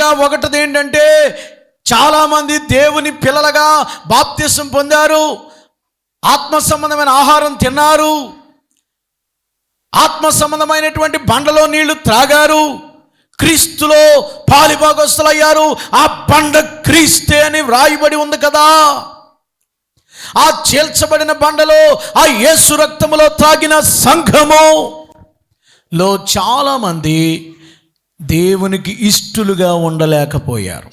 చివరిగా ఒకటిది ఏంటంటే, చాలామంది దేవుని పిల్లలుగా బాప్తిసం పొందారు, ఆత్మ సంబంధమైన ఆహారం తిన్నారు, ఆత్మ సంబంధమైనటువంటి బండలో నీళ్లు త్రాగారు, క్రీస్తులో పాలిభాగస్తులయ్యారు. ఆ బండ క్రీస్తే అని వ్రాయబడి ఉంది కదా. ఆ చీల్చబడిన బండలో, ఆ యేసు రక్తములో త్రాగిన సంఘములో చాలామంది దేవునికి ఇష్టలుగా ఉండలేకపోయారు.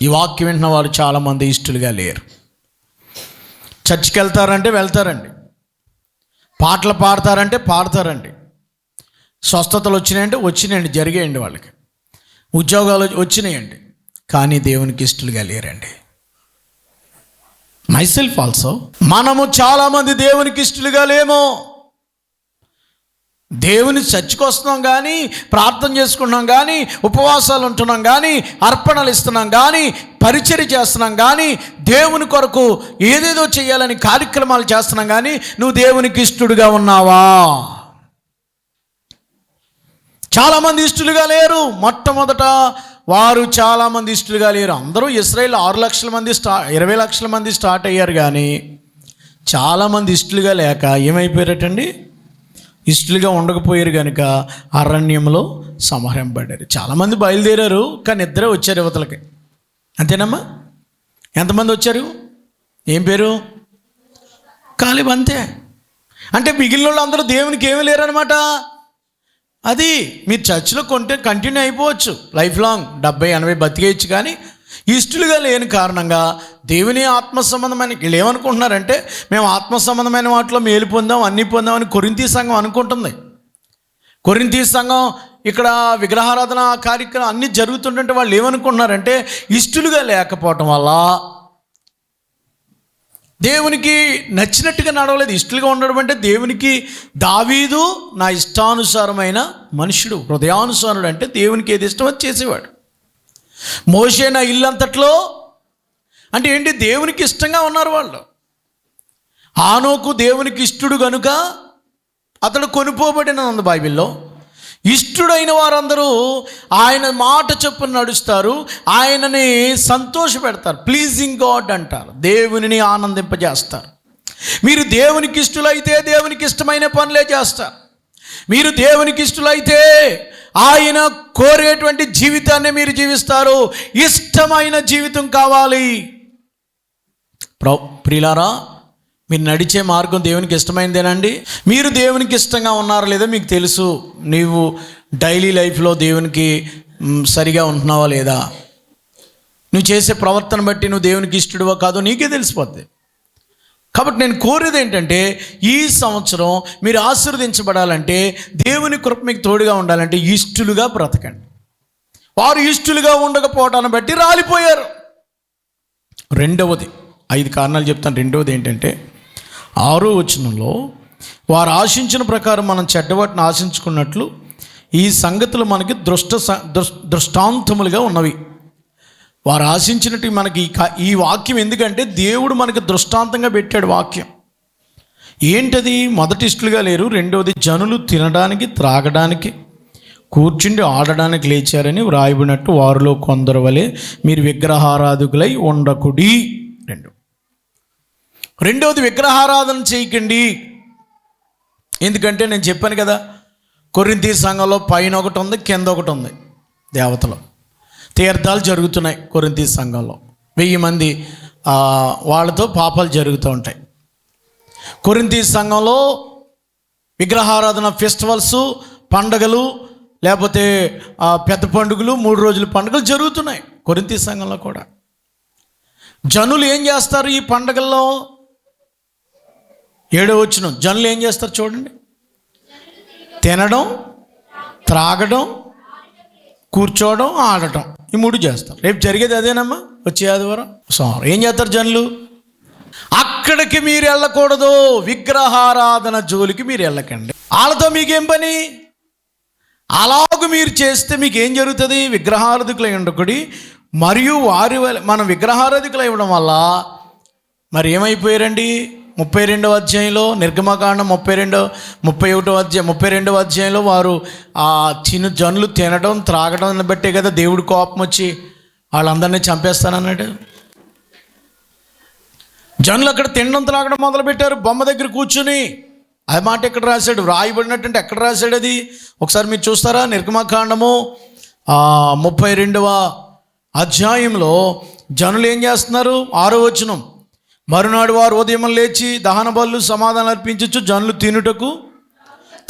ఈ వాక్యం వింటున్న వారు చాలామంది ఇష్టలుగా లేరు. చర్చికి వెళ్తారంటే వెళ్తారండి, పాటలు పాడతారంటే పాడతారండి, స్వస్థతలు వచ్చినాయంటే వచ్చినాయండి, జరిగాయండి, వాళ్ళకి ఉద్యోగాలు వచ్చినాయండి, కానీ దేవునికి ఇష్టలుగా లేరండి. Myself also. మనము చాలామంది దేవునికి ఇష్టలుగా లేము. దేవుని చర్చికి వస్తున్నాం కానీ, ప్రార్థన చేసుకుంటున్నాం కానీ, ఉపవాసాలు ఉంటున్నాం కానీ, అర్పణలు ఇస్తున్నాం కానీ, పరిచర్య చేస్తున్నాం కానీ, దేవుని కొరకు ఏదేదో చేయాలని కార్యక్రమాలు చేస్తున్నాం కానీ, నువ్వు దేవునికి ఇష్టడుగా ఉన్నావా? చాలామంది ఇష్టలుగా లేరు. మొట్టమొదట వారు చాలామంది ఇష్టలుగా లేరు. అందరూ ఇశ్రాయేల్ 6 లక్షల మంది 20 లక్షల మంది స్టార్ట్ అయ్యారు, కానీ చాలామంది ఇష్టలుగా లేక ఏమైపోయారటండి? ఇష్టలుగా ఉండకపోయారు కనుక అరణ్యంలో సంహరింపబడ్డారు. చాలామంది బయలుదేరారు, కానీ ఇద్దరే వచ్చారు యువతలకి. అంతేనమ్మా? ఎంతమంది వచ్చారు? ఏం పేరు? కాలేబ్. అంతే. అంటే మిగిలిన వాళ్ళు అందరూ దేవునికి ఏమీ లేరనమాట. అది మీరు చర్చిలో కంటిన్యూ అయిపోవచ్చు, లైఫ్ లాంగ్ 70-80 బతికేయచ్చు, కానీ ఇష్టలుగా లేని కారణంగా దేవుని ఆత్మ సంబంధమైన వీళ్ళు ఏమనుకుంటున్నారంటే, మేము ఆత్మ సంబంధమైన వాటిలో మేలు పొందాం, అన్నీ పొందామని కొరింథీ సంఘం అనుకుంటుంది. కొరింథీ సంఘం ఇక్కడ విగ్రహారాధన కార్యక్రమం అన్నీ జరుగుతుంటే వాళ్ళు ఏమనుకుంటున్నారంటే, ఇష్టలుగా లేకపోవటం వల్ల దేవునికి నచ్చినట్టుగా నడవలేదు. ఇష్టలుగా ఉండడం అంటే, దేవునికి దావీదు నా ఇష్టానుసారమైన మనుషుడు, హృదయానుసారుడు, అంటే దేవునికి ఏది ఇష్టమో చేసేవాడు. మోషే నా ఇల్లంతట్లో అంటే ఏంటి? దేవునికి ఇష్టంగా ఉన్నారు వాళ్ళు. హానోకు దేవునికి ఇష్టడు కనుక అతడు కొనుపోబడిన ఉంది బైబిల్లో. ఇష్టడైన వారందరూ ఆయన మాట చొప్పున నడుస్తారు, ఆయనని సంతోషపెడతారు, ప్లీజింగ్ గాడ్ అంటారు, దేవునిని ఆనందింపజేస్తారు. మీరు దేవునికి ఇష్టలైతే దేవునికి ఇష్టమైన పనులే చేస్తారు. మీరు దేవునికి ఇష్టలైతే ఆయన కోరేటువంటి జీవితాన్ని మీరు జీవిస్తారు. ఇష్టమైన జీవితం కావాలి. ప్రియులారా, మీరు నడిచే మార్గం దేవునికి ఇష్టమైనదేనండి? మీరు దేవునికి ఇష్టంగా ఉన్నారో లేదో మీకు తెలుసు. నీవు డైలీ లైఫ్లో దేవునికి సరిగా ఉంటున్నావా లేదా? నువ్వు చేసే ప్రవర్తన బట్టి నువ్వు దేవునికి ఇష్టడువో కాదో నీకే తెలిసిపోద్ది. కాబట్టి నేను కోరేది ఏంటంటే, ఈ సంవత్సరం మీరు ఆశీర్వదించబడాలంటే, దేవుని కృప మీకు తోడుగా ఉండాలంటే ఇష్టలుగా బ్రతకండి. వారు ఇష్టలుగా ఉండకపోవటాన్ని బట్టి రాలిపోయారు. రెండవది, 5 కారణాలు చెప్తాను. రెండవది ఏంటంటే, 6వ వచనంలో వారు ఆశించిన ప్రకారం మనం చెడ్డవాటిని ఆశించుకున్నట్లు ఈ సంగతులు మనకి దృష్టాంతములుగా ఉన్నవి. వారు ఆశించినట్టు మనకి ఈ వాక్యం ఎందుకంటే, దేవుడు మనకి దృష్టాంతంగా పెట్టాడు వాక్యం. ఏంటది? మొదటి ఇష్టలుగా లేరు. రెండవది, జనులు తినడానికి త్రాగడానికి కూర్చుండి ఆడడానికి లేచారని వ్రాయబడినట్టు వారిలో కొందరు వలె మీరు విగ్రహారాధకులై ఉండకుడి. రెండవది, విగ్రహారాధన చేయకండి. ఎందుకంటే నేను చెప్పాను కదా, కొరింథీ సంఘంలో పైన ఒకటి ఉంది, కింద ఒకటి ఉంది. దేవతలు తీర్థాలు జరుగుతున్నాయి కొరింథీ సంఘంలో. 1000 మంది వాళ్ళతో పాపాలు జరుగుతూ ఉంటాయి. కొరింథీ సంఘంలో విగ్రహారాధన ఫెస్టివల్స్, పండుగలు, లేకపోతే పెద్ద పండుగలు, 3 రోజుల పండుగలు జరుగుతున్నాయి కొరింథీ సంఘంలో కూడా. జనులు ఏం చేస్తారు ఈ పండుగల్లో? 7వ వచనం, జనులు ఏం చేస్తారు చూడండి. తినడం, త్రాగడం, కూర్చోవడం, ఆడటం, ఈ 3 చేస్తారు. రేపు జరిగేది అదేనమ్మా, వచ్చే ఆదివారం. ఏం చేస్తారు జనులు? అక్కడికి మీరు వెళ్ళకూడదు. విగ్రహారాధన జోలికి మీరు వెళ్ళకండి. వాళ్ళతో మీకేం పని? అలాగూ మీరు చేస్తే మీకు ఏం జరుగుతుంది? విగ్రహారాధకులై ఉండకుడి. మరియు వారి మనం విగ్రహారాధకులై ఇవ్వడం వల్ల మరి ఏమైపోయారండి? 32వ అధ్యాయంలో నిర్గమకాండం 32వ అధ్యాయంలో వారు జనులు తినడం త్రాగడం బట్టే కదా దేవుడు కోపం వచ్చి వాళ్ళందరినీ చంపేస్తానన్నాడు. జనులు అక్కడ తిండం త్రాగడం మొదలుపెట్టారు బొమ్మ దగ్గర కూర్చుని. అది మాట ఎక్కడ రాశాడు, రాయబడినట్టు ఎక్కడ రాశాడు అది ఒకసారి మీరు చూస్తారా? నిర్గమకాండము 32వ అధ్యాయంలో జనులు ఏం చేస్తున్నారు? 6వ వచనం, మరునాడు వారు ఉదయం లేచి దహన బలులు సమాధానం అర్పించచ్చు, జనులు తినుటకు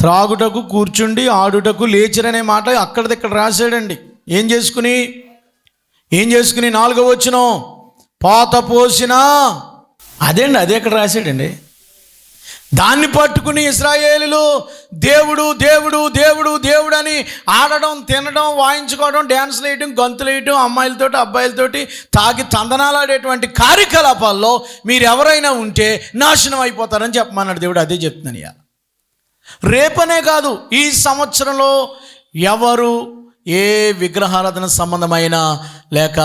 త్రాగుటకు కూర్చుండి ఆడుటకు లేచిరనే మాట అక్కడిక్కడ రాశాడండి. ఏం చేసుకుని 4వ వచనం, పాత పోసిన అదేండి, అదే ఇక్కడ రాశాడండి. దాన్ని పట్టుకుని ఇశ్రాయేలీయులు దేవుడు దేవుడు దేవుడు దేవుడు అని ఆడడం, తినడం, వాయించుకోవడం, డ్యాన్స్లు వేయడం, గంతులు వేయడం, అమ్మాయిలతోటి అబ్బాయిలతోటి తాగి తందనాలు ఆడేటువంటి కార్యకలాపాల్లో మీరు ఎవరైనా ఉంటే నాశనం అయిపోతారని చెప్పమన్నాడు దేవుడు. అదే చెప్తున్నాను ఇక. రేపనే కాదు, ఈ సంవత్సరంలో ఎవరు ఏ విగ్రహారాధన సంబంధమైన లేక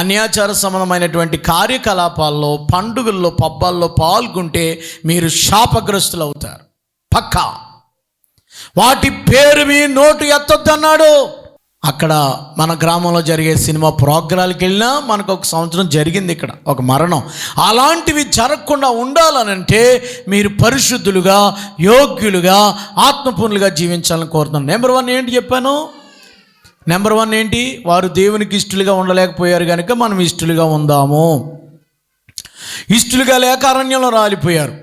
అన్యాచార సంబంధమైనటువంటి కార్యకలాపాల్లో, పండుగల్లో, పబ్బాల్లో పాల్గొంటే మీరు శాపగ్రస్తులు అవుతారు పక్కా. వాటి పేరు మీ నోటు ఎత్తొద్దన్నాడు. అక్కడ మన గ్రామంలో జరిగే సినిమా ప్రోగ్రాంకి వెళ్ళినా మనకు ఒక సంవత్సరం జరిగింది ఇక్కడ ఒక మరణం. అలాంటివి జరగకుండా ఉండాలనంటే మీరు పరిశుద్ధులుగా, యోగ్యులుగా, ఆత్మపూర్ణులుగా జీవించాలని కోరుతున్నాను. నెంబర్ 1 ఏంటి చెప్పాను? నెంబర్ 1 ఏంటి? వారు దేవునికి ఇష్టలుగా ఉండలేకపోయారు కనుక మనం ఇష్టలుగా ఉందాము. ఇష్టలుగా లేక అరణ్యంలో రాలిపోయారు.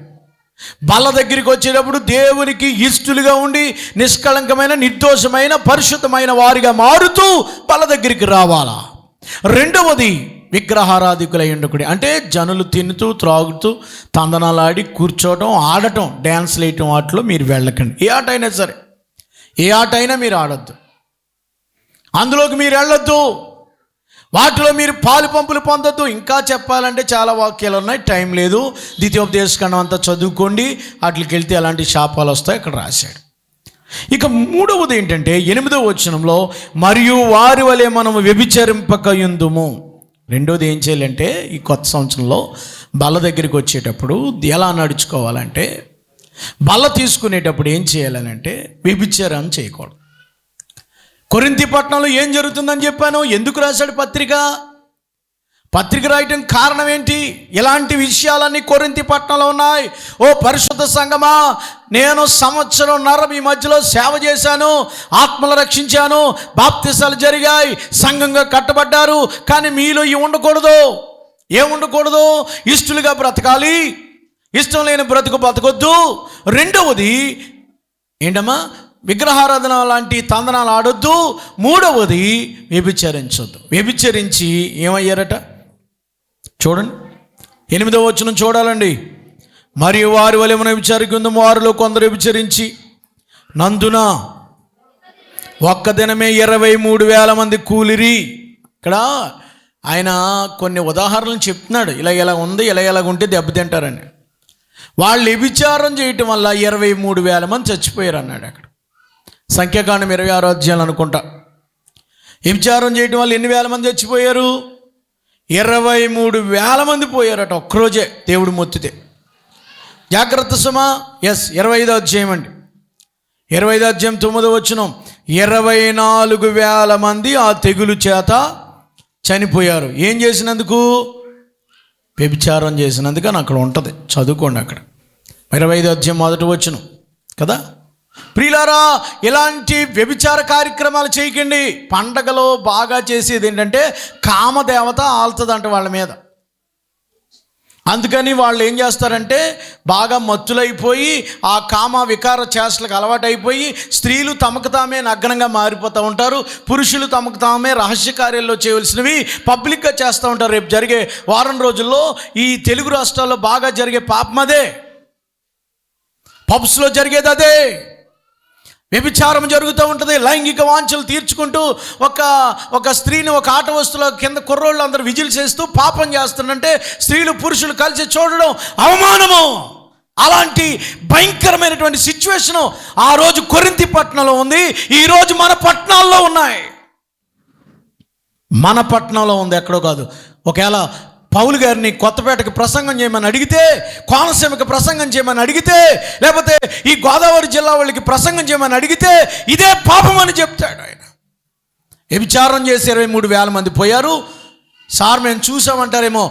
బల్ల దగ్గరికి వచ్చేటప్పుడు దేవునికి ఇష్టలుగా ఉండి నిష్కళంకమైన, నిర్దోషమైన, పరిశుద్ధమైన వారిగా మారుతూ బల్ల దగ్గరికి రావాలా. రెండవది విగ్రహారాధికులై ఉండకూడదు. అంటే జనులు తినుతూ త్రాగుతూ తందనాలాడి కూర్చోవడం, ఆడటం, డ్యాన్స్లు వేయటం వాటిలో మీరు వెళ్ళకండి. ఏ ఆట అయినా సరే, ఏ ఆట అయినా మీరు ఆడొద్దు, అందులోకి మీరు వెళ్ళొద్దు, వాటిలో మీరు పాలు పంపులు పొందొద్దు. ఇంకా చెప్పాలంటే చాలా వాక్యాలు ఉన్నాయి, టైం లేదు. ద్వితీయోపదేశకాండం అంతా చదువుకోండి, వాటికి వెళ్తే అలాంటి శాపాలు వస్తాయి అక్కడ రాశాడు. ఇక మూడవది ఏంటంటే 8వ వచనంలో, మరియు వారి వలె మనము వ్యభిచరింపకయుందుము. రెండోది ఏం చేయాలంటే ఈ కొత్త సంవత్సరంలో బల్ల దగ్గరికి వచ్చేటప్పుడు ఎలా నడుచుకోవాలంటే, బల్ల తీసుకునేటప్పుడు ఏం చేయాలనంటే వ్యభిచారం చేయకూడదు. కొరింథీ పట్టణంలో ఏం జరుగుతుందని చెప్పాను. ఎందుకు రాశాడు పత్రిక రాయటం కారణం ఏంటి? ఇలాంటి విషయాలన్నీ కొరింథీ పట్టణంలో ఉన్నాయి. ఓ పరిశుద్ధ సంఘమా, నేను 1.5 సంవత్సరం మీ మధ్యలో సేవ చేశాను, ఆత్మలు రక్షించాను, బాప్తిసాలు జరిగాయి, సంఘంగా కట్టబడ్డారు. కానీ మీలో ఇవి ఉండకూడదు. ఏముండకూడదు? ఇష్టలుగా బ్రతకాలి, ఇష్టం లేని బతకొద్దు. రెండవది ఏంటమ్మా? విగ్రహారాధన లాంటి తందనాలు ఆడొద్దు. మూడవది వ్యభిచరించొద్దు. వ్యభిచరించి ఏమయ్యారట చూడండి, 8వ వచనం చూడాలండి. మరియు వారి వలె మనం వ్యభిచరించుకుందాము, వారిలో కొందరు వ్యభిచరించి నందున ఒక్క దినమే 23,000 మంది కూలిరి. ఇక్కడ ఆయన కొన్ని ఉదాహరణలు చెప్తున్నాడు. ఇలా ఉంది, ఇలా ఉంటే దెబ్బతింటారని. వాళ్ళు వ్యభిచారం చేయటం వల్ల 23,000 మంది చచ్చిపోయారు అన్నాడు అక్కడ. సంఖ్యాకాండం 26వ అధ్యాయం అనుకుంటా. వ్యభిచారం చేయటం వల్ల ఎన్ని వేల మంది చచ్చిపోయారు? 23,000 మంది పోయారట ఒక్కరోజే దేవుడు మొత్తితే. జాగ్రత్త సుమా. 25వ అధ్యాయం అండి, 25వ అధ్యాయం 9వ వచనం, 24,000 మంది ఆ తెగులు చేత చనిపోయారు. ఏం చేసినందుకు? వ్యభిచారం చేసినందుకు అని అక్కడ ఉంటుంది, చదువుకోండి అక్కడ. 25వ అధ్యాయం 1వ వచనం కదా. ప్రియులారా, ఇలాంటి వ్యభిచార కార్యక్రమాలు చేయకండి. పండగలో బాగా చేసేది ఏంటంటే కామదేవత ఆల్తుందంట వాళ్ళ మీద. అందుకని వాళ్ళు ఏం చేస్తారంటే బాగా మత్తులైపోయి ఆ కామ వికార చేష్టలకు అలవాటైపోయి స్త్రీలు తమకు తామే నగ్నంగా మారిపోతూ ఉంటారు. పురుషులు తమకు తామే రహస్య కార్యాల్లో చేయవలసినవి పబ్లిక్గా చేస్తూ ఉంటారు. రేపు జరిగే వారం రోజుల్లో ఈ తెలుగు రాష్ట్రాల్లో బాగా జరిగే పాపం అదే. పబ్స్లో జరిగేది అదే. వ్యభిచారం జరుగుతూ ఉంటుంది. లైంగిక వాంఛలు తీర్చుకుంటూ ఒక స్త్రీని ఒక ఆట వస్తువుల కింద కుర్రోళ్ళు అందరూ విజిల్స్ వేస్తూ పాపం చేస్తుందంటే స్త్రీలు పురుషులు కలిసి చూడడం అవమానము. అలాంటి భయంకరమైనటువంటి సిచ్యువేషను ఆ రోజు కొరింథీ పట్టణంలో ఉంది. ఈరోజు మన పట్టణాల్లో ఉన్నాయి. మన పట్టణంలో ఉంది, ఎక్కడో కాదు. ఒకవేళ పౌలు గారిని కొత్తపేటకి ప్రసంగం చేయమని అడిగితే, కోనసీమకి ప్రసంగం చేయమని అడిగితే, లేకపోతే ఈ గోదావరి జిల్లా వాళ్ళకి ప్రసంగం చేయమని అడిగితే ఇదే పాపం అని చెప్తాడు ఆయన. వ్యభిచారం చేసి 23,000 మంది పోయారు. సార్ మేము చూసామంటారేమో.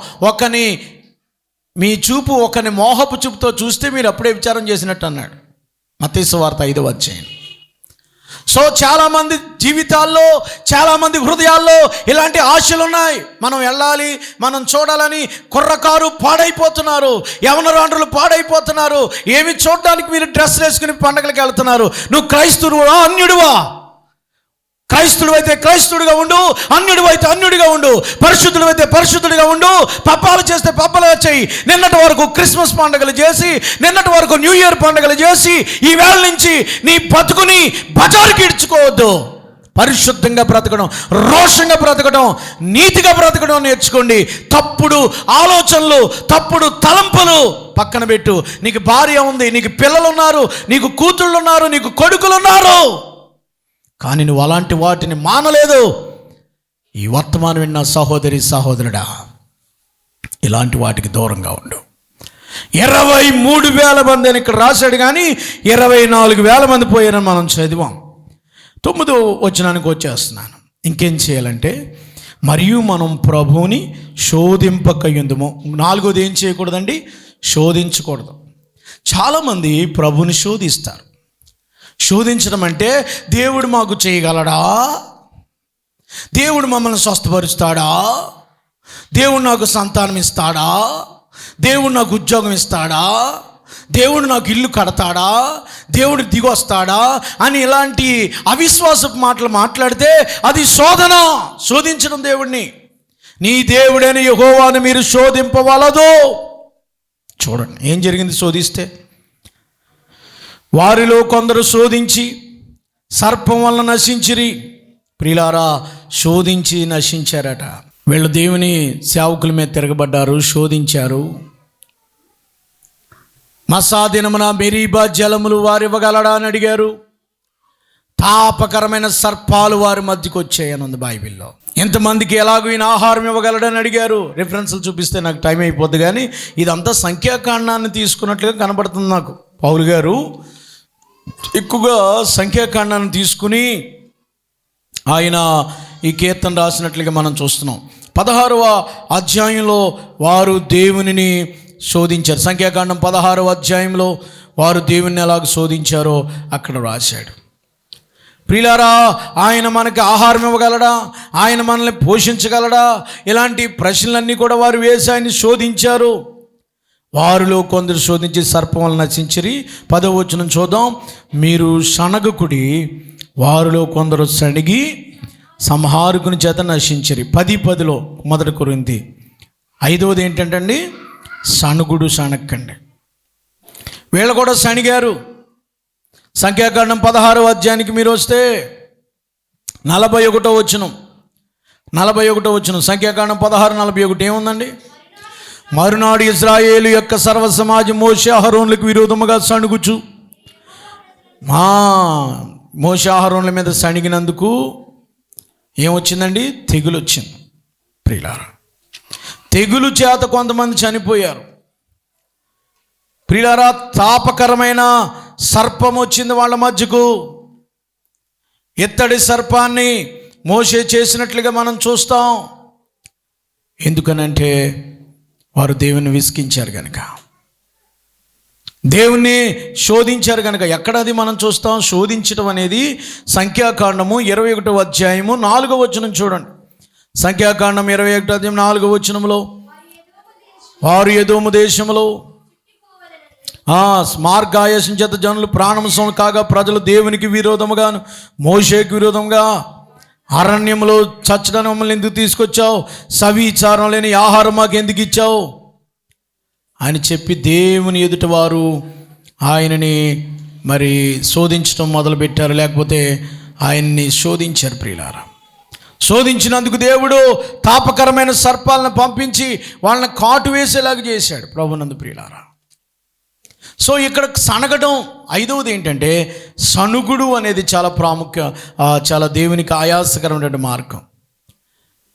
మీ చూపు ఒకని మోహపు చూపుతో చూస్తే మీరు అప్పుడే విచారం చేసినట్టు అన్నాడు మత్తయి సువార్త 5వ అధ్యాయం. సో చాలామంది జీవితాల్లో, చాలామంది హృదయాల్లో ఇలాంటి ఆశలు ఉన్నాయి. మనం వెళ్ళాలి, మనం చూడాలని. కుర్రకారు పాడైపోతున్నారు, యవనరాండ్రులు పాడైపోతున్నారు. ఏమి చూడడానికి మీరు డ్రెస్సులు వేసుకుని పండగలకు వెళ్తున్నారు. నువ్వు క్రైస్తవుడువా అన్యుడువా? క్రైస్తుడు అయితే క్రైస్తుడిగా ఉండు, అన్యుడు అయితే అన్యుడిగా ఉండు, పరిశుద్ధుడు అయితే పరిశుద్ధుడిగా ఉండు. పప్పాలు చేస్తే పప్పలుగా చేయి. నిన్నటి వరకు క్రిస్మస్ పండుగలు చేసి, నిన్నటి వరకు న్యూ ఇయర్ పండుగలు చేసి, ఈ వేళ నుంచి నీ బతుకుని బజారుకి ఇడ్చుకోవద్దు. పరిశుద్ధంగా బ్రతకడం, రోషంగా బ్రతకడం, నీతిగా బ్రతకడం నేర్చుకోండి. తప్పుడు ఆలోచనలు, తప్పుడు తలంపులు పక్కన పెట్టు. నీకు భార్య ఉంది, నీకు పిల్లలు ఉన్నారు, నీకు కూతుళ్ళు ఉన్నారు, నీకు కొడుకులు ఉన్నారు, కానీ నువ్వు అలాంటి వాటిని మానలేదు. ఈ వర్తమానం విన్న సహోదరి సహోదరుడా, ఇలాంటి వాటికి దూరంగా ఉండు. 23,000 మంది అని ఇక్కడ రాశాడు, కానీ 24,000 మంది పోయారని మనం చదివాం. 9వ వచనానికి వచ్చేస్తున్నాను. ఇంకేం చేయాలంటే, మరియు మనం ప్రభువుని శోధింపకయుందుము. 4వది ఏం చేయకూడదండి? శోధించకూడదు. చాలామంది ప్రభువుని శోధిస్తారు. శోధించడం అంటే, దేవుడు మాకు చేయగలడా? దేవుడు మమ్మల్ని స్వస్థపరుస్తాడా? దేవుడు నాకు సంతానం ఇస్తాడా? దేవుడు నాకు ఉద్యోగం ఇస్తాడా? దేవుడు నాకు ఇల్లు కడతాడా? దేవుడు దిగొస్తాడా? అని ఇలాంటి అవిశ్వాసపు మాటలు మాట్లాడితే అది శోధన, శోధించడం దేవుడిని. నీ దేవుడైన యెహోవాను మీరు శోధింపవలదు. చూడండి ఏం జరిగింది శోధిస్తే. వారిలో కొందరు శోధించి సర్పం వలన నశించిరి. ప్రియులారా, శోధించి నశించారట. వీళ్ళు దేవుని సేవకుల మీద తిరగబడ్డారు, శోధించారు. మసాదినమున మెరీబా జలములు వారు ఇవ్వగలడా అని అడిగారు. తాపకరమైన సర్పాలు వారి మధ్యకు వచ్చాయని ఉంది బైబిల్లో. ఎంతమందికి ఎలాగో ఈయన ఆహారం ఇవ్వగలడని అడిగారు. రిఫరెన్స్లు చూపిస్తే నాకు టైం అయిపోద్ది, కానీ ఇదంతా సంఖ్యాకాండాన్ని తీసుకున్నట్లుగా కనబడుతుంది నాకు. పౌలు గారు ఎక్కువగా సంఖ్యాకాండాన్ని తీసుకుని ఆయన ఈ కీర్తన రాసినట్లుగా మనం చూస్తున్నాం. 16వ అధ్యాయంలో వారు దేవునిని శోధించారు. సంఖ్యాకాండం 16వ అధ్యాయంలో వారు దేవుని ఎలాగ శోధించారో అక్కడ రాశాడు. ప్రియులారా, ఆయన మనకి ఆహారం ఇవ్వగలడా? ఆయన మనల్ని పోషించగలడా? ఇలాంటి ప్రశ్నలన్నీ కూడా వారు వేసి ఆయన్ని శోధించారు. వారిలో కొందరు శోధించి సర్పం వలన నశించిరి. 10వ వచనం చూద్దాం. మీరు సనగకుడి, వారిలో కొందరు సణిగి సంహారకుని చేత నశించిరి. 10:10లో 1 కొరింథీ. 5వది ఏంటంటే అండి, సణుగుడు, సణక్కండి. వీళ్ళు కూడా సణిగారు. సంఖ్యాకాండం 16వ అధ్యాయానికి మీరు వస్తే 41వ వచనం సంఖ్యాకాండం 16:41 ఏముందండి? మరునాడు ఇశ్రాయేలు యొక్క సర్వ సమాజం మోషే అహరోనులకు విరోధముగా సణుగుచు. మోషే అహరోనుల మీద సణిగినందుకు ఏమొచ్చిందండి? తెగులు వచ్చింది. ప్రియులారా, తెగులు చేత కొంతమంది చనిపోయారు. ప్రియులారా, తాపకరమైన సర్పం వచ్చింది వాళ్ళ మధ్యకు. ఇత్తడి సర్పాన్ని మోషే చేసినట్లుగా మనం చూస్తాం. ఎందుకనంటే వారు దేవుని విసికించారు కనుక, దేవుణ్ణి శోధించారు కనుక. ఎక్కడ అది మనం చూస్తాం? శోధించడం అనేది సంఖ్యాకాండము 21వ అధ్యాయము 4వ వచనం చూడండి. సంఖ్యాకాండం 21వ అధ్యాయం 4వ వచనంలో, వారు ఎదోము దేశంలో మార్గాయసం చేత జనులు ప్రాణం కాగా ప్రజలు దేవునికి విరోధముగాను మోషేకి విరోధముగా అరణ్యంలో చచ్చడానికి మమ్మల్ని ఎందుకు తీసుకొచ్చావు? సవిచారం లేని ఆహారం మాకు ఎందుకు ఇచ్చావు అని చెప్పి దేవుని ఎదుట వారు ఆయనని మరి శోధించడం మొదలుపెట్టారు. లేకపోతే ఆయన్ని శోధించారు. ప్రియులారా, శోధించినందుకు దేవుడు తాపకరమైన సర్పాలను పంపించి వాళ్ళని కాటు వేసేలాగా చేశాడు ప్రభునందు. ప్రియులారా, సో ఇక్కడ సనగడం 5వది ఏంటంటే, సణుగుడు అనేది చాలా చాలా దేవునికి ఆయాసకరమైన మార్గం.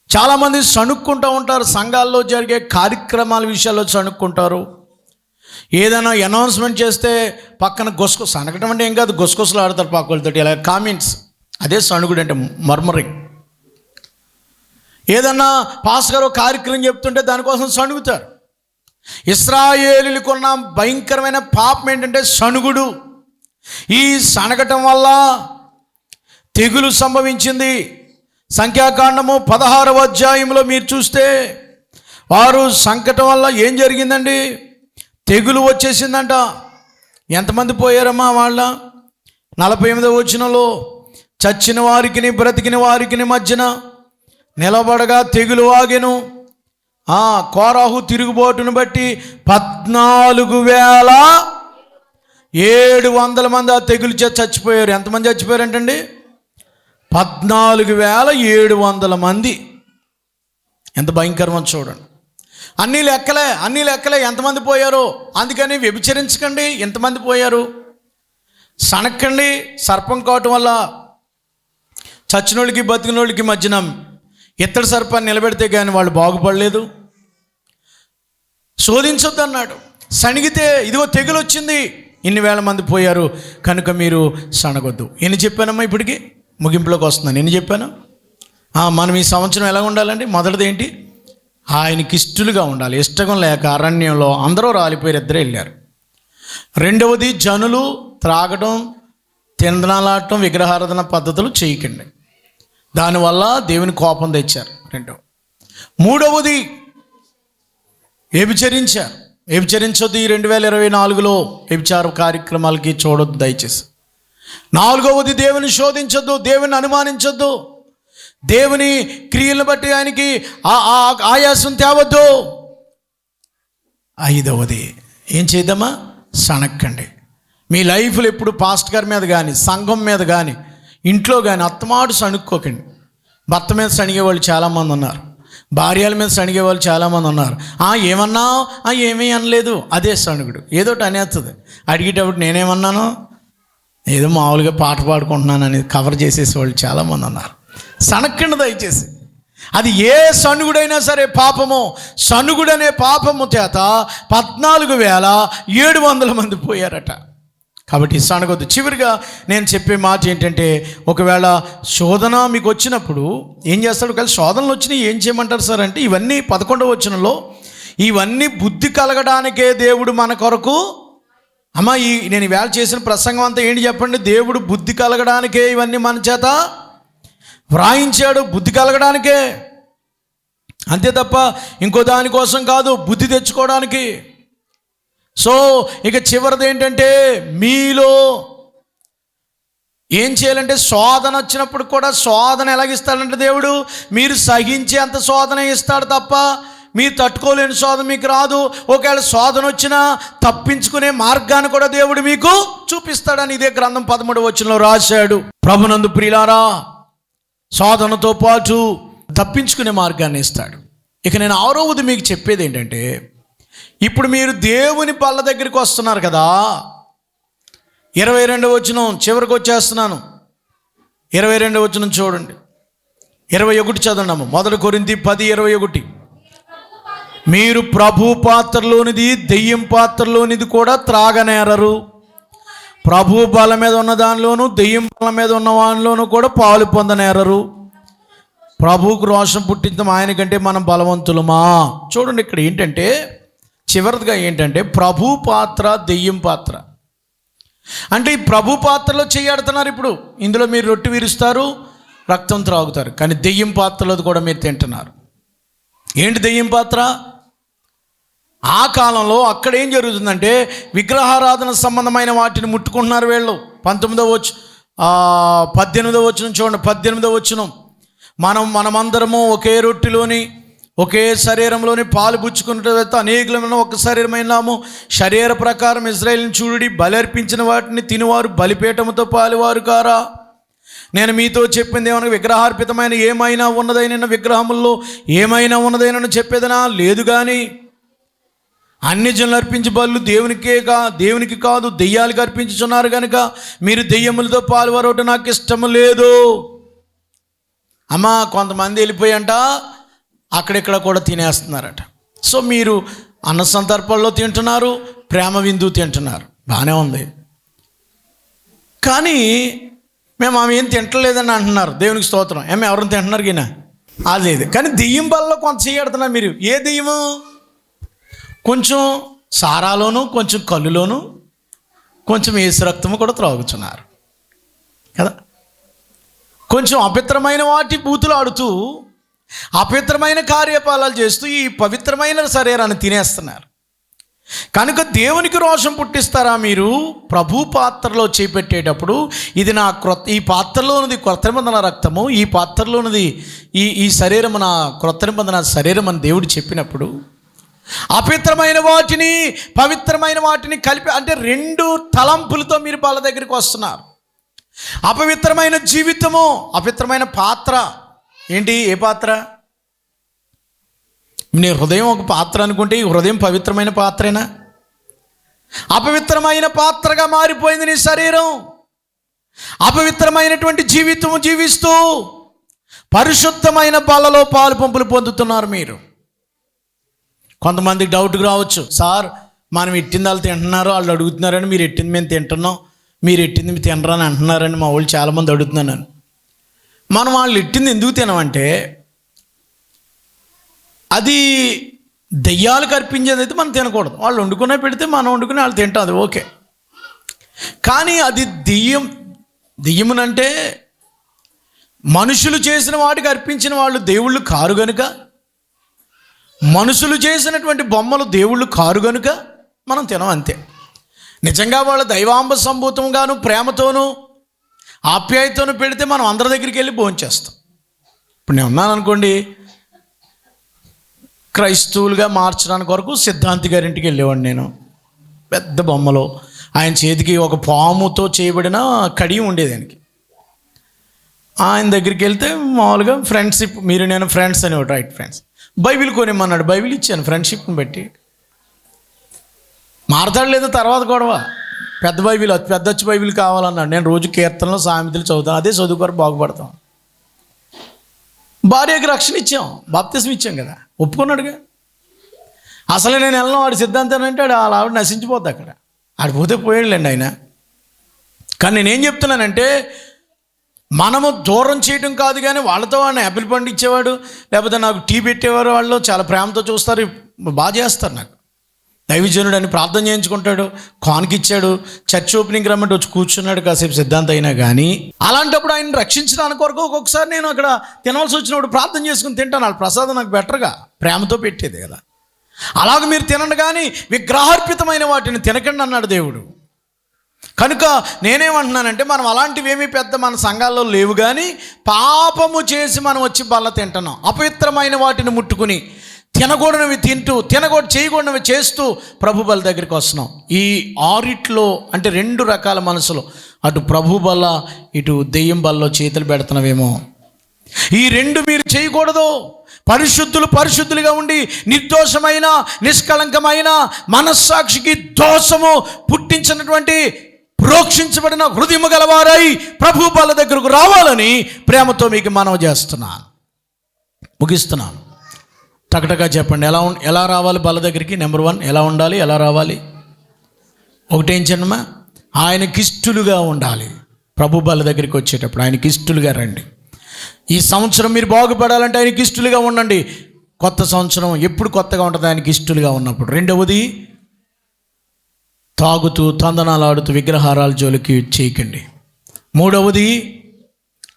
చాలామంది సణుక్కుంటూ ఉంటారు. సంఘాల్లో జరిగే కార్యక్రమాల విషయాల్లో సణుక్కుంటారు. ఏదైనా అనౌన్స్మెంట్ చేస్తే పక్కన సనగటం అంటే ఏం కాదు, గొసగొసలు ఆడతారు పక్కలతోటి, ఇలా కామెంట్స్. అదే సణుగుడు అంటే, మర్మరింగ్. ఏదన్నా పాస్ గారు కార్యక్రమం చెప్తుంటే దానికోసం సణుగుతారు. ఇశ్రాయేలీయులకు ఉన్న భయంకరమైన పాపం ఏంటంటే సణుగుడు. ఈ సనగటం వల్ల తెగులు సంభవించింది. సంఖ్యాకాండము 16వ అధ్యాయంలో మీరు చూస్తే వారు సంకటం వల్ల ఏం జరిగిందండి? తెగులు వచ్చేసిందంట. ఎంతమంది పోయారమ్మా వాళ్ళ? 48వ వచనంలో చచ్చిన వారికి బ్రతికిన వారికి మధ్యన నిలబడగా తెగులు ఆగెను. కోరాహు తిరుగుబాటును బట్టి 14,700 మంది ఆ తెగులు చచ్చిపోయారు. ఎంతమంది చచ్చిపోయారంటండి? 14,700 మంది. ఎంత భయంకరమో చూడండి. అన్నీ లెక్కలే ఎంతమంది పోయారో. అందుకని వ్యభిచరించకండి. ఎంతమంది పోయారు? సనక్కండి. సర్పం కావటం వల్ల చచ్చినోళ్ళకి బతికినోళ్ళకి మధ్యన ఇత్తడి సర్పాన్ని నిలబెడితే కానీ వాళ్ళు బాగుపడలేదు. శోధించొద్దు అన్నాడు. సణిగితే ఇదిగో తెగులు వచ్చింది, ఇన్ని వేల మంది పోయారు, కనుక మీరు సనగొద్దు. ఎన్ని చెప్పానమ్మా? ఇప్పటికి ముగింపులోకి వస్తున్నాను. ఎన్ని చెప్పాను? మనం ఈ సంవత్సరం ఎలా ఉండాలండి? మొదటిది ఏంటి? ఆయనకి ఇష్టలుగా ఉండాలి. ఇష్టం లేక అరణ్యంలో అందరూ రాలిపోయారు, ఇద్దరే వెళ్ళారు. రెండవది జనులు త్రాగటం, తిందనాలాడటం, విగ్రహారాధన పద్ధతులు చేయకండి. దానివల్ల దేవుని కోపం తెచ్చారు. మూడవది వ్యభిచరించొద్దు. ఈ 2024లో వ్యభిచార కార్యక్రమాలకి చూడొద్దు దయచేసి. నాలుగవది దేవుని శోధించొద్దు, దేవుని అనుమానించొద్దు, దేవుని క్రియలను బట్టి ఆయనకి ఆయాసం తేవద్దు. ఐదవది ఏం చేద్దామా? సనక్కండి. మీ లైఫ్లో ఎప్పుడు పాస్ట్ గారి మీద కానీ, సంఘం మీద కానీ, ఇంట్లో కానీ అత్తమాటు సణుక్కోకండి. భర్త మీద సణిగే వాళ్ళు చాలామంది ఉన్నారు, భార్యల మీద సణిగే వాళ్ళు చాలామంది ఉన్నారు. ఏమన్నావు? ఏమీ అనలేదు. అదే సణుగుడు. ఏదోటి అనేస్తుంది. అడిగేటప్పుడు నేనేమన్నాను? ఏదో మామూలుగా పాట పాడుకుంటున్నాను అనేది కవర్ చేసేసేవాళ్ళు చాలామంది ఉన్నారు. సనక్కండి దయచేసి. అది ఏ సణుగుడైనా సరే పాపము. సణుగుడనే పాపము చేత 14,700 మంది పోయారట. కాబట్టి సనగొద్దు. చివరిగా నేను చెప్పే మాట ఏంటంటే, ఒకవేళ శోధన మీకు వచ్చినప్పుడు ఏం చేస్తాడు? ఒకవేళ శోధనలు వచ్చినాయి ఏం చేయమంటారు సార్ అంటే, ఇవన్నీ 11వ వచనంలో ఇవన్నీ బుద్ధి కలగడానికే దేవుడు మన కొరకు. నేను ఈవేళ చేసిన ప్రసంగం అంతా ఏంటి చెప్పండి? దేవుడు బుద్ధి కలగడానికే ఇవన్నీ మన చేత వ్రాయించాడు. బుద్ధి కలగడానికే, అంతే తప్ప ఇంకో దానికోసం కాదు. బుద్ధి తెచ్చుకోవడానికి. సో ఇక చివరిది ఏంటంటే, మీలో ఏం చేయాలంటే, శోధన వచ్చినప్పుడు కూడా శోధన ఎలాగిస్తాడంటే దేవుడు, మీరు సహించే అంత శోధన ఇస్తాడు తప్ప మీరు తట్టుకోలేని శోధన మీకు రాదు. ఒకవేళ శోధన వచ్చినా తప్పించుకునే మార్గాన్ని కూడా దేవుడు మీకు చూపిస్తాడని ఇదే గ్రంథం 13వ వచనంలో రాశాడు. ప్రభునందు ప్రియులారా, శోధనతో పాటు తప్పించుకునే మార్గాన్ని ఇస్తాడు. ఇక నేను 6వది మీకు చెప్పేది ఏంటంటే, ఇప్పుడు మీరు దేవుని బల్ల దగ్గరికి వస్తున్నారు కదా. 22వ వచనం చివరికి వచ్చేస్తున్నాను. 22వ వచనం చూడండి. 21 చదవన్నాము. 1 కొరింథీ 10:21. మీరు ప్రభు పాత్రలోనిది దెయ్యం పాత్రలోనిది కూడా త్రాగనేరరు. ప్రభు బల మీద ఉన్న దానిలోను దెయ్యం బల మీద ఉన్న వానిలోనూ కూడా పాలు పొందనేరరు. ప్రభువుకు రోషం పుట్టించడం ఆయన కంటే మనం బలవంతులమా. చూడండి ఇక్కడ ఏంటంటే, చివరిగా ఏంటంటే, ప్రభు పాత్ర దెయ్యం పాత్ర అంటే, ఈ ప్రభు పాత్రలో చెయ్యాడుతున్నారు. ఇప్పుడు ఇందులో మీరు రొట్టె విరుస్తారు, రక్తం త్రాగుతారు, కానీ దెయ్యం పాత్రలో కూడా మీరు తింటున్నారు. ఏంటి దెయ్యం పాత్ర? ఆ కాలంలో అక్కడ ఏం జరుగుతుందంటే, విగ్రహారాధన సంబంధమైన వాటిని ముట్టుకుంటున్నారు వీళ్ళు. 18వ వచనం చూడండి. 18వ వచనం, మనమందరము ఒకే రొట్టెలోని ఒకే శరీరంలోని పాలు పుచ్చుకున్నట్టు అనేకులమైన ఒక శరీరమైనాము. శరీర ప్రకారం ఇశ్రాయేలుని చూడుడి, బలర్పించిన వాటిని తినివారు బలిపీఠముతో పాలువారు కారా. నేను మీతో చెప్పింది ఏమన్నా, విగ్రహార్పితమైన ఏమైనా ఉన్నదైన విగ్రహముల్లో ఏమైనా ఉన్నదైనా చెప్పేదనా? లేదు. కానీ అన్ని జనులు అర్పించి బలు దేవునికి కాదు దెయ్యాలకు అర్పించుచున్నారు కనుక మీరు దెయ్యములతో పాలువారట నాకు ఇష్టము లేదు. కొంతమంది వెళ్ళిపోయంట అక్కడిక్కడ కూడా తినేస్తున్నారట. సో మీరు అన్న సందర్భాల్లో తింటున్నారు, ప్రేమ విందు తింటున్నారు, బాగానే ఉంది. కానీ మేము ఆమె ఏం తింటలేదని అంటున్నారు. దేవునికి స్తోత్రం. ఎవరిని తింటున్నారు? గిన అది లేదు. కానీ దెయ్యం బలలో కొంత చేయడుతున్నారు మీరు. ఏ దెయ్యము? కొంచెం సారాలోను, కొంచెం కళ్ళులోను, కొంచెం ఏసు రక్తము కూడా త్రాగుతున్నారు కదా. కొంచెం అపవిత్రమైన వాటి బూతులు ఆడుతూ, అపవిత్రమైన కార్యపాలాలు చేస్తూ ఈ పవిత్రమైన శరీరాన్ని తినేస్తున్నారు. కనుక దేవునికి రోషం పుట్టిస్తారా మీరు? ప్రభు పాత్రలో చేపెట్టేటప్పుడు ఇది నా ఈ పాత్రలో ఉన్నది క్రొత్త నిబంధన రక్తము, ఈ పాత్రలో ఉన్నది ఈ శరీరం నా క్రొత్త నిబంధన శరీరం అని దేవుడు చెప్పినప్పుడు అపవిత్రమైన వాటిని పవిత్రమైన వాటిని కలిపి, అంటే రెండు తలంపులతో మీరు వాళ్ళ దగ్గరికి వస్తున్నారు. అపవిత్రమైన జీవితము, అపవిత్రమైన పాత్ర. ఏంటి? ఏ పాత్ర? నీ హృదయం ఒక పాత్ర అనుకుంటే ఈ హృదయం పవిత్రమైన పాత్రేనా? అపవిత్రమైన పాత్రగా మారిపోయింది నీ శరీరం. అపవిత్రమైనటువంటి జీవితము జీవిస్తూ పరిశుద్ధమైన బలలో పాలు పంపులు పొందుతున్నారు మీరు. కొంతమందికి డౌట్కి రావచ్చు, సార్ మనం ఎట్టింది వాళ్ళు తింటున్నారు, వాళ్ళు అడుగుతున్నారని మీరు ఎట్టింది మేము తింటున్నాం, మీరు ఎట్టింది మీరు తినరని అంటున్నారని మా వాళ్ళు చాలామంది అడుగుతున్నాను. మనం వాళ్ళు ఎట్టింది ఎందుకు తినమంటే, అది దెయ్యాలకు అర్పించేది అయితే మనం తినకూడదు. వాళ్ళు వండుకునే పెడితే మనం వండుకుని వాళ్ళు తింటాం, అది ఓకే. కానీ అది దెయ్యమునంటే మనుషులు చేసిన వాటికి అర్పించిన వాళ్ళు దేవుళ్ళు కారు గనుక, మనుషులు చేసినటువంటి బొమ్మలు దేవుళ్ళు కారు గనుక మనం తినం, అంతే. నిజంగా వాళ్ళ దైవాంబ సంభూతంగాను ప్రేమతోనూ ఆప్యాయతోనూ పెడితే మనం అందరి దగ్గరికి వెళ్ళి భోంచేస్తాం. ఇప్పుడు నేను ఉన్నాను అనుకోండి, క్రైస్తవులుగా మార్చడానికి వరకు సిద్ధాంతి గారింటికి వెళ్ళేవాడిని నేను. పెద్ద బొమ్మలో ఆయన చేతికి ఒక పాముతో చేయబడిన కడియం ఉండేది ఆయనకి. ఆయన దగ్గరికి వెళ్తే మామూలుగా ఫ్రెండ్షిప్, మీరు నేను ఫ్రెండ్స్ అనేవాడు, రైట్ ఫ్రెండ్స్. బైబిల్ కొనిమ్మన్నాడు, బైబిల్ ఇచ్చాను ఫ్రెండ్షిప్ని బట్టి. మారతాడు లేదా తర్వాత గొడవ, పెద్ద బైబిల్ పెద్ద వచ్చి బైబిల్ కావాలన్నాడు. నేను రోజు కీర్తనలు సామెతలు చదువుతాను, అదే చదువుకోరు బాగుపడతాం. భార్యకి రక్షణ ఇచ్చాం, బాప్తిసం ఇచ్చాం కదా, ఒప్పుకున్నాడుగా. అసలు నేను వెళ్ళను వాడి సిద్ధాంతం అంటే ఆవిడ నశించిపోద్ది అక్కడ. ఆడిపోతే పోయాడులేండి ఆయన. కానీ నేనేం చెప్తున్నానంటే, మనము దూరం చేయడం కాదు, కానీ వాళ్ళతో వాడిని యాపిల్ పండు ఇచ్చేవాడు, లేకపోతే నాకు టీ పెట్టేవారు, వాళ్ళు చాలా ప్రేమతో చూస్తారు, బాగా చేస్తారు. నాకు దైవజనుడు అని ప్రార్థన చేయించుకుంటాడు, కానుకిచ్చాడు, చర్చ్ ఓపెనింగ్ రమ్మంటే వచ్చి కూర్చున్నాడు కాసేపు సిద్ధాంతం అయినా. కానీ అలాంటప్పుడు ఆయన రక్షించడానికి వరకు ఒక్కొక్కసారి నేను అక్కడ తినవలసి వచ్చినప్పుడు ప్రార్థన చేసుకుని తింటాను. వాళ్ళ ప్రసాదం నాకు బెటర్గా ప్రేమతో పెట్టేది కదా. అలాగ మీరు తినండి, కానీ విగ్రహార్పితమైన వాటిని తినకండి అన్నాడు దేవుడు. కనుక నేనేమంటున్నానంటే, మనం అలాంటివి ఏమీ పెద్ద మన సంఘాల్లో లేవు, కానీ పాపము చేసి మనం వచ్చి బల్ల తింటున్నాం. అపవిత్రమైన వాటిని ముట్టుకుని తినకూడనివి తింటూ, చేయకూడనివి చేస్తూ ప్రభు బల్ల దగ్గరికి వస్తున్నాం. ఈ ఆరిట్లో అంటే రెండు రకాల మనసులు, అటు ప్రభు బల్ల ఇటు దెయ్యం బల్లో చేతులు పెడుతున్నావేమో. ఈ రెండు మీరు చేయకూడదు. పరిశుద్ధులుగా ఉండి నిర్దోషమైన నిష్కళంకమైన మనస్సాక్షికి దోషము పుట్టించినటువంటి ప్రోక్షించబడిన హృదయము గలవారై ప్రభు బల్ల దగ్గరకు రావాలని ప్రేమతో మీకు మనవి చేస్తున్నాను. ముగిస్తున్నాను. టకటగా చెప్పండి, ఎలా రావాలి బల్ల దగ్గరికి? నెంబర్ 1 ఎలా ఉండాలి, ఎలా రావాలి? ఒకటేం చెన్నమా, ఆయనకిష్టులుగా ఉండాలి. ప్రభు బల్ల దగ్గరికి వచ్చేటప్పుడు ఆయనకిష్టులుగా రండి. ఈ సంవత్సరం మీరు బాగుపడాలంటే ఆయనకి ఇష్టలుగా ఉండండి. కొత్త సంవత్సరం ఎప్పుడు కొత్తగా ఉంటుంది? ఆయనకి ఇష్టలుగా ఉన్నప్పుడు. రెండవది, తాగుతూ తందనాలు ఆడుతూ విగ్రహారాల జోలికి చేయకండి. మూడవది,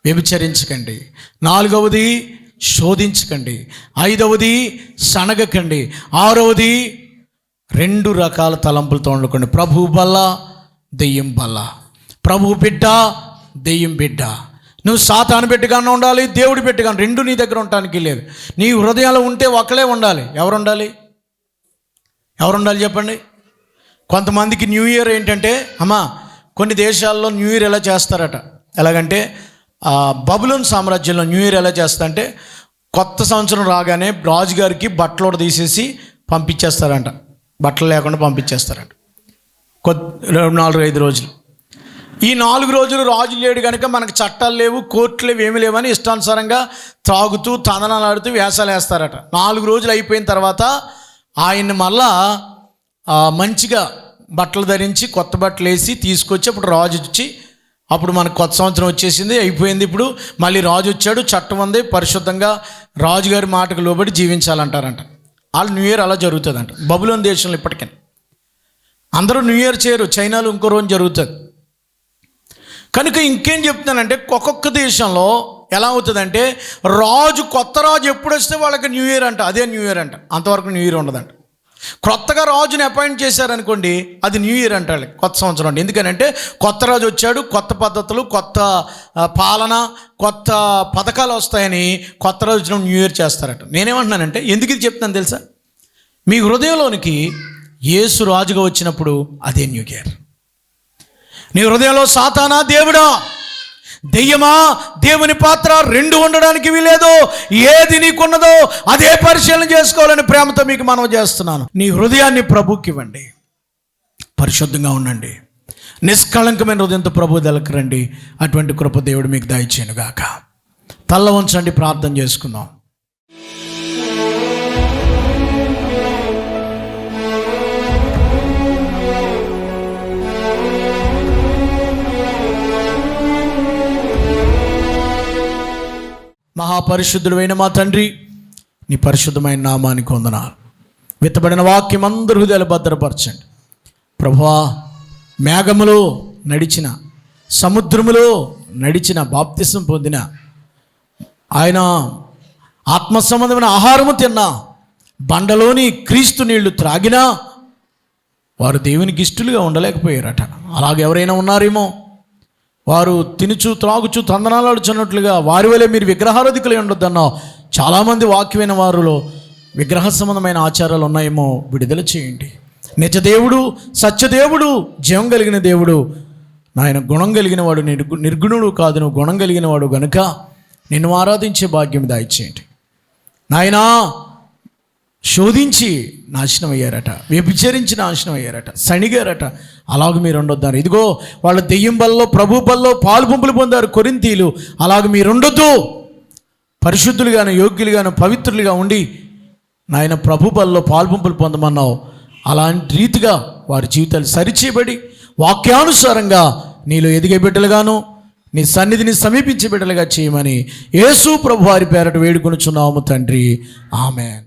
వ్యభిచరించకండి. నాలుగవది, శోధించకండి. ఐదవది, సనగకండి. ఆరవది, రెండు రకాల తలంపులతో ఉండకండి. ప్రభు బల్ల, దెయ్యం బల్ల. ప్రభు బిడ్డ, దెయ్యం బిడ్డ. నువ్వు సాతాను బిడ్డగానే ఉండాలి, దేవుడి బిడ్డగానే. రెండు నీ దగ్గర ఉండటానికి లేదు. నీ హృదయాలు ఉంటే ఒకలే ఉండాలి. ఎవరు ఉండాలి చెప్పండి. కొంతమందికి న్యూ ఇయర్ ఏంటంటే, కొన్ని దేశాల్లో న్యూ ఇయర్ ఎలా చేస్తారట, ఎలాగంటే బబులోన్ సామ్రాజ్యంలో న్యూ ఇయర్ ఎలా చేస్తారంటే, కొత్త సంవత్సరం రాగానే రాజుగారికి బట్టలు తీసేసి పంపించేస్తారంట, బట్టలు లేకుండా పంపించేస్తారంట 4-5 రోజులు. ఈ 4 రోజులు రాజు లేడు కనుక మనకు చట్టాలు లేవు, కోర్టులు లేవు, ఏమి లేవని ఇష్టానుసారంగా తాగుతూ తందనాలు ఆడుతూ వేషాలు వేస్తారట. 4 రోజులు అయిపోయిన తర్వాత ఆయన్ని మళ్ళా మంచిగా బట్టలు ధరించి కొత్త బట్టలు వేసి తీసుకొచ్చి అప్పుడు రాజు వచ్చి అప్పుడు మనకు కొత్త సంవత్సరం వచ్చేసింది, అయిపోయింది. ఇప్పుడు మళ్ళీ రాజు వచ్చాడు, చట్టం ఉంది, పరిశుద్ధంగా రాజుగారి మాటకు లోబడి జీవించాలంటారంట. వాళ్ళు న్యూ ఇయర్ అలా జరుగుతుందంట బబులోను దేశంలో. ఇప్పటికీ అందరూ న్యూ ఇయర్ చేయరు, చైనాలో ఇంకో రోజు జరుగుతుంది. కనుక ఇంకేం చెప్తున్నానంటే, ఒక్కొక్క దేశంలో ఎలా అవుతుందంటే, కొత్త రాజు ఎప్పుడు వస్తే వాళ్ళకి న్యూ ఇయర్ అంట, అదే న్యూ ఇయర్ అంట. అంతవరకు న్యూ ఇయర్ ఉండదంట. కొత్తగా రాజుని అపాయింట్ చేశారనుకోండి, అది న్యూ ఇయర్ అంటారు, కొత్త సంవత్సరం అండి. ఎందుకనంటే కొత్త రాజు వచ్చాడు, కొత్త పద్ధతులు, కొత్త పాలన, కొత్త పథకాలు వస్తాయని కొత్త రాజు న్యూ ఇయర్ చేస్తారట. నేనేమంటున్నానంటే, ఎందుకు ఇది చెప్తాను తెలుసా? మీ హృదయంలోనికి యేసు రాజుగా వచ్చినప్పుడు అదే న్యూ ఇయర్. నీ హృదయంలో సాతానా దేవుడా, దెయ్యమా దేవుని పాత్ర, రెండు ఉండడానికి వీలేదు. ఏది నీకున్నదో అదే పరిశీలన చేసుకోవాలని ప్రేమతో మీకు మనవి చేస్తున్నాను. నీ హృదయాన్ని ప్రభుకి ఇవ్వండి, పరిశుద్ధంగా ఉండండి, నిష్కళంకమైన హృదయంతో ప్రభు దగ్గరికి రండి. అటువంటి కృప దేవుడు మీకు దయచేయునుగాక. తల్ల వంచండి, ప్రార్థన చేసుకుందాం. మహాపరిశుద్ధుడైన మా తండ్రి, నీ పరిశుద్ధమైన నామానికి వందనాలు. విత్తబడిన వాక్యం అందరూ హృదయాలు భద్రపరచండి ప్రభువా. మేఘములో నడిచిన, సముద్రములో నడిచిన, బాప్తిసం పొందిన ఆయన, ఆత్మ సంబంధమైన ఆహారము తిన్నా, బండలోని క్రీస్తు నీళ్లు త్రాగినా వారు దేవునికి ఇష్టలుగా ఉండలేకపోయారట. అలాగే ఎవరైనా ఉన్నారేమో, వారు తినుచు త్రాగుచు తందనాలాడుచున్నట్లుగా వారి వలె మీరు విగ్రహారాధికులై ఉండొద్దన్నావు. చాలామంది వాక్యమైన వారిలో విగ్రహ సంబంధమైన ఆచారాలు ఉన్నాయేమో, విడుదల చేయండి. నిజదేవుడు, సత్యదేవుడు, జీవం కలిగిన దేవుడు, నాయన గుణం కలిగిన వాడు, నిర్గుణుడు కాదు, నువ్వు గుణం కలిగిన వాడు గనుక నిన్ను ఆరాధించే భాగ్యం దయచేయండి నాయనా. శోధించి నాశనం అయ్యారట, వ్యభిచరించి నాశనం అయ్యారట, సణిగారట. అలాగ మీరు ఉండొద్దారు. ఇదిగో వాళ్ళ దెయ్యం బల్లో, ప్రభు బల్లో పాలు పంపులు పొందారు కొరింథీలు. అలాగ మీరు ఉండొద్దు. పరిశుద్ధులుగాను, యోగ్యులుగాను, పవిత్రులుగా ఉండి నాయన ప్రభు బల్లో పాలు పంపులు పొందమన్నావు. అలాంటి రీతిగా వారి జీవితాలు సరిచేయబడి వాక్యానుసారంగా నీలో ఎదిగే బిడ్డలుగాను, నీ సన్నిధిని సమీపించే బిడ్డలుగా చేయమని యేసు ప్రభు వారి పేరట వేడుకొనుచున్నాము తండ్రి. ఆమేన్.